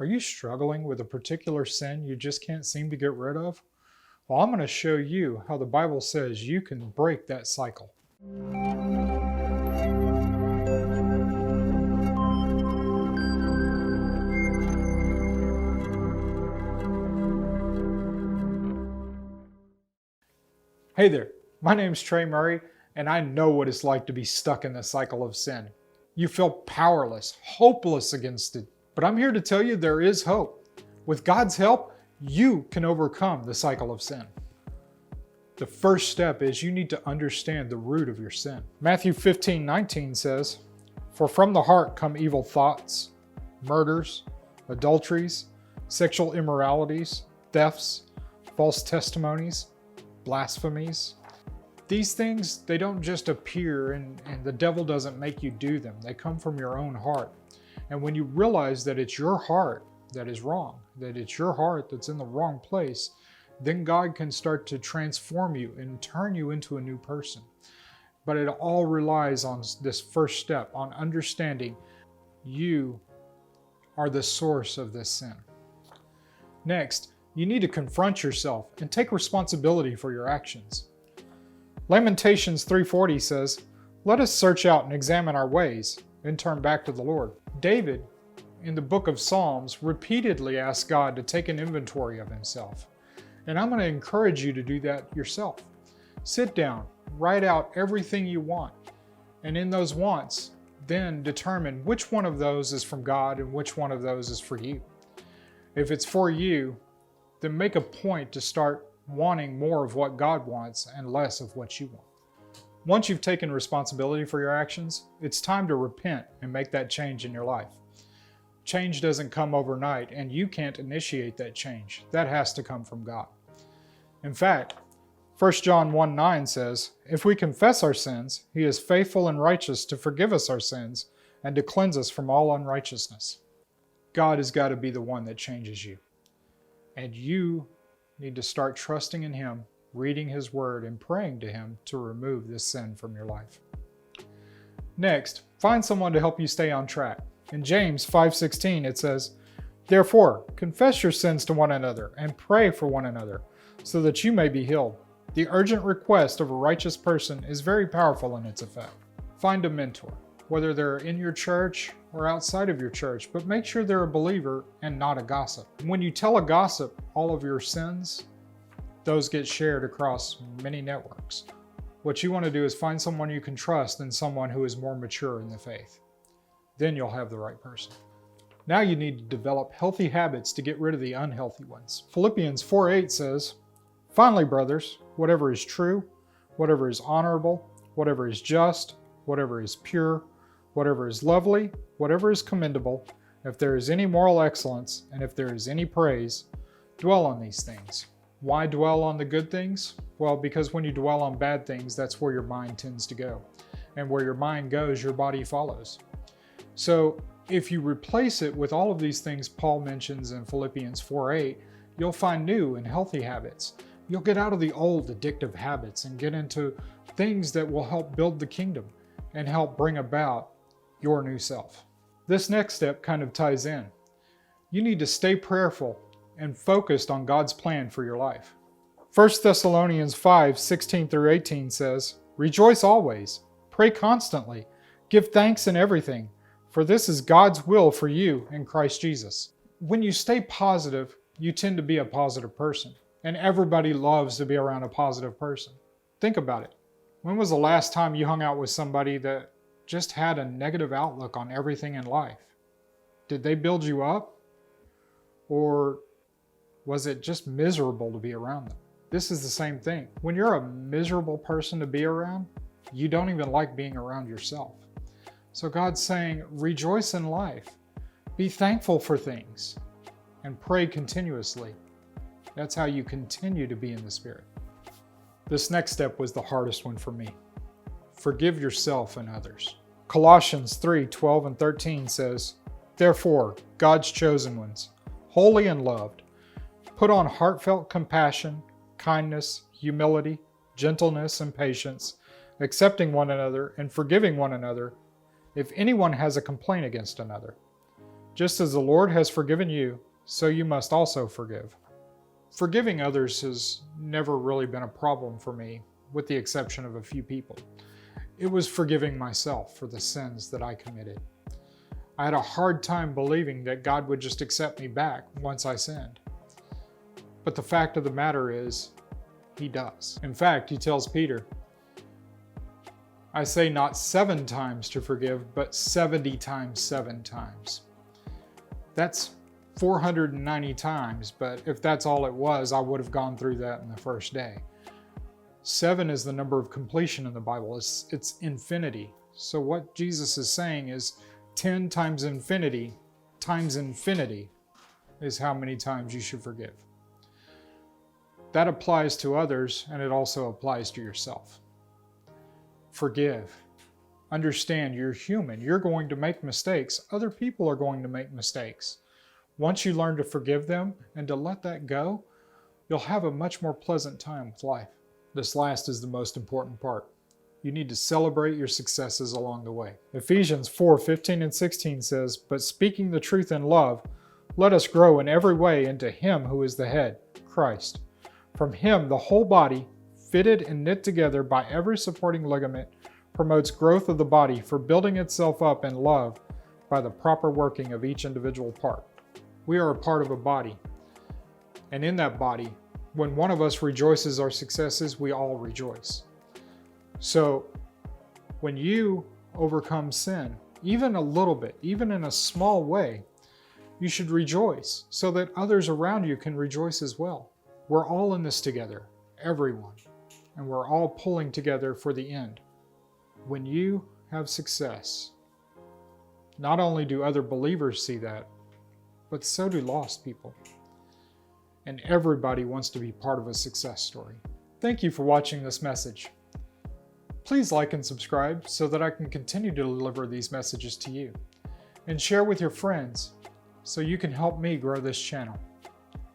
Are you struggling with a particular sin you just can't seem to get rid of? Well, I'm going to show you how the Bible says you can break that cycle. Hey there, my name's Trey Murray, and I know what it's like to be stuck in the cycle of sin. You feel powerless, hopeless against it. But I'm here to tell you there is hope. With God's help, you can overcome the cycle of sin. The first step is you need to understand the root of your sin. Matthew 15:19 says, "For from the heart come evil thoughts, murders, adulteries, sexual immoralities, thefts, false testimonies, blasphemies." These things, they don't just appear and the devil doesn't make you do them. They come from your own heart. And when you realize that it's your heart that is wrong, that it's your heart that's in the wrong place, then God can start to transform you and turn you into a new person. But it all relies on this first step, on understanding you are the source of this sin. Next, you need to confront yourself and take responsibility for your actions. Lamentations 3:40 says, "Let us search out and examine our ways and turn back to the Lord." David, in the book of Psalms, repeatedly asked God to take an inventory of himself. And I'm going to encourage you to do that yourself. Sit down, write out everything you want, and in those wants, then determine which one of those is from God and which one of those is for you. If it's for you, then make a point to start wanting more of what God wants and less of what you want. Once you've taken responsibility for your actions, it's time to repent and make that change in your life. Change doesn't come overnight, and you can't initiate that change. That has to come from God. In fact, 1 John 1:9 says, "If we confess our sins, He is faithful and righteous to forgive us our sins and to cleanse us from all unrighteousness." God has got to be the one that changes you. And you need to start trusting in Him, reading His Word, and praying to Him to remove this sin from your life. Next, find someone to help you stay on track. In James 5:16 it says, "Therefore, confess your sins to one another and pray for one another, so that you may be healed. The urgent request of a righteous person is very powerful in its effect." Find a mentor, whether they're in your church or outside of your church, but make sure they're a believer and not a gossip. When you tell a gossip all of your sins, those get shared across many networks. What you want to do is find someone you can trust and someone who is more mature in the faith. Then you'll have the right person. Now you need to develop healthy habits to get rid of the unhealthy ones. Philippians 4:8 says, "Finally, brothers, whatever is true, whatever is honorable, whatever is just, whatever is pure, whatever is lovely, whatever is commendable, if there is any moral excellence, and if there is any praise, dwell on these things." Why dwell on the good things? Well, because when you dwell on bad things, that's where your mind tends to go. And where your mind goes, your body follows. So if you replace it with all of these things Paul mentions in Philippians 4:8, you'll find new and healthy habits. You'll get out of the old addictive habits and get into things that will help build the kingdom and help bring about your new self. This next step kind of ties in. You need to stay prayerful and focused on God's plan for your life. 1 Thessalonians 5:16-18 says, "Rejoice always, pray constantly, give thanks in everything, for this is God's will for you in Christ Jesus." When you stay positive, you tend to be a positive person, and everybody loves to be around a positive person. Think about it. When was the last time you hung out with somebody that just had a negative outlook on everything in life? Did they build you up? Or was it just miserable to be around them? This is the same thing. When you're a miserable person to be around, you don't even like being around yourself. So God's saying, rejoice in life. Be thankful for things. And pray continuously. That's how you continue to be in the Spirit. This next step was the hardest one for me. Forgive yourself and others. Colossians 3:12-13 says, "Therefore, God's chosen ones, holy and loved, put on heartfelt compassion, kindness, humility, gentleness, and patience, accepting one another and forgiving one another if anyone has a complaint against another. Just as the Lord has forgiven you, so you must also forgive. Forgiving others has never really been a problem for me, with the exception of a few people. It was forgiving myself for the sins that I committed. I had a hard time believing that God would just accept me back once I sinned. But the fact of the matter is, He does. In fact, He tells Peter, I say not 7 times to forgive, but 70 times 7 times. That's 490 times, but if that's all it was, I would have gone through that in the first day. 7 is the number of completion in the Bible. It's infinity. So what Jesus is saying is 10 times infinity is how many times you should forgive. That applies to others, and it also applies to yourself. Forgive. Understand you're human. You're going to make mistakes. Other people are going to make mistakes. Once you learn to forgive them and to let that go, you'll have a much more pleasant time with life. This last is the most important part. You need to celebrate your successes along the way. Ephesians 4:15 and 16 says, But speaking the truth in love, let us grow in every way into Him who is the head, Christ. From Him the whole body, fitted and knit together by every supporting ligament, promotes growth of the body for building itself up in love by the proper working of each individual part. We are a part of a body, and in that body, when one of us rejoices our successes, we all rejoice. So when you overcome sin, even a little bit, even in a small way, you should rejoice so that others around you can rejoice as well. We're all in this together, everyone, and we're all pulling together for the end. When you have success, not only do other believers see that, but so do lost people. And everybody wants to be part of a success story. Thank you for watching this message. Please like and subscribe so that I can continue to deliver these messages to you. And share with your friends so you can help me grow this channel.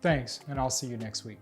Thanks, and I'll see you next week.